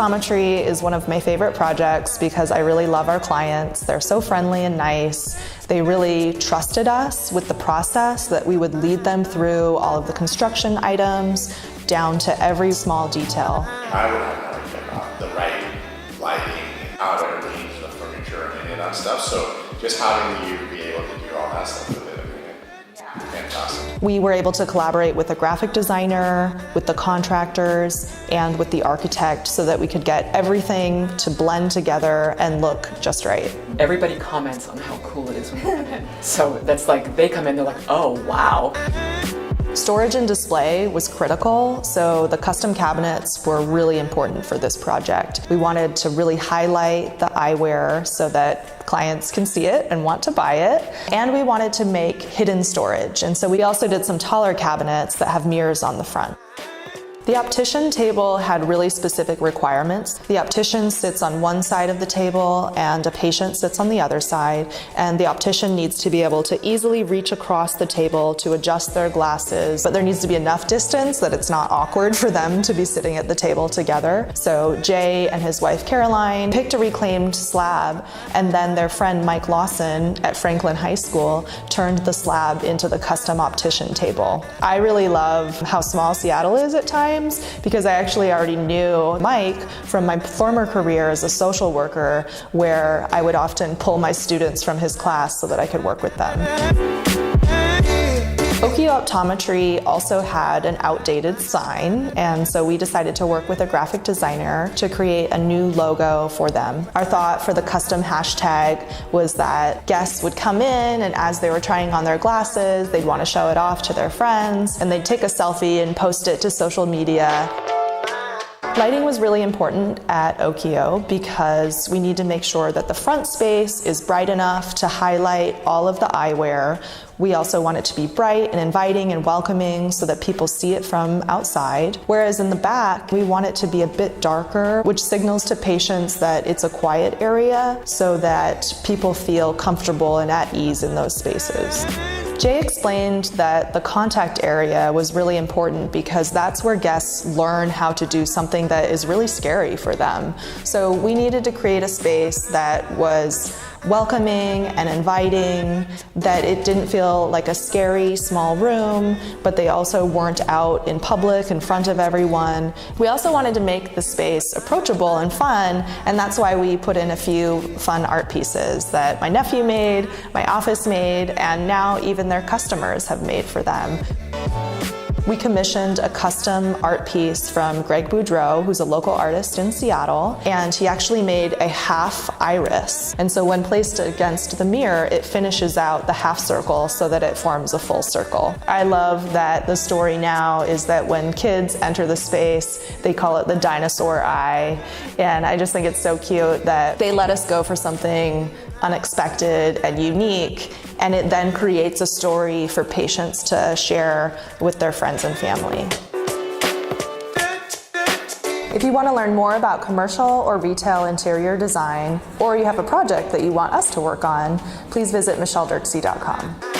Optometry is one of my favorite projects because I really love our clients. They're so friendly and nice. They really trusted us with the process, that we would lead them through all of the construction items down to every small detail. I would have no idea about the right lighting, how to arrange the furniture and any of that stuff. So just having you be able to do all that stuff with it, fantastic. We were able to collaborate with a graphic designer, with the contractors, and with the architect so that we could get everything to blend together and look just right. Everybody comments on how cool it is when they come in. So that's like, they come in, they're like, oh, wow. Storage and display was critical, so the custom cabinets were really important for this project. We wanted to really highlight the eyewear so that clients can see it and want to buy it. And we wanted to make hidden storage, and so we also did some taller cabinets that have mirrors on the front. The Optician Table had really specific requirements. The optician sits on one side of the table and a patient sits on the other side, and the optician needs to be able to easily reach across the table to adjust their glasses, but there needs to be enough distance that it's not awkward for them to be sitting at the table together. So Jay and his wife Caroline picked a reclaimed slab, and then their friend Mike Lawson at Franklin High School turned the slab into the custom optician table. I really love how small Seattle is at times, because I actually already knew Mike from my former career as a social worker, where I would often pull my students from his class so that I could work with them. Occhio Optometry also had an outdated sign, and so we decided to work with a graphic designer to create a new logo for them. Our thought for the custom hashtag was that guests would come in, and as they were trying on their glasses, they'd want to show it off to their friends, and they'd take a selfie and post it to social media. Lighting was really important at Occhio because we need to make sure that the front space is bright enough to highlight all of the eyewear. We also want it to be bright and inviting and welcoming so that people see it from outside. Whereas in the back, we want it to be a bit darker, which signals to patients that it's a quiet area so that people feel comfortable and at ease in those spaces. Jay explained that the contact area was really important because that's where guests learn how to do something that is really scary for them. So we needed to create a space that was welcoming and inviting, that it didn't feel like a scary small room, but they also weren't out in public in front of everyone. We also wanted to make the space approachable and fun, and that's why we put in a few fun art pieces that my nephew made, my office made, and now even their customers have made for them. We commissioned a custom art piece from Greg Boudreau, who's a local artist in Seattle, and he actually made a half iris. And so when placed against the mirror, it finishes out the half circle so that it forms a full circle. I love that the story now is that when kids enter the space, they call it the dinosaur eye. And I just think it's so cute that they let us go for something unexpected and unique, and it then creates a story for patients to share with their friends and family. If you want to learn more about commercial or retail interior design, or you have a project that you want us to work on, please visit michelledirkse.com.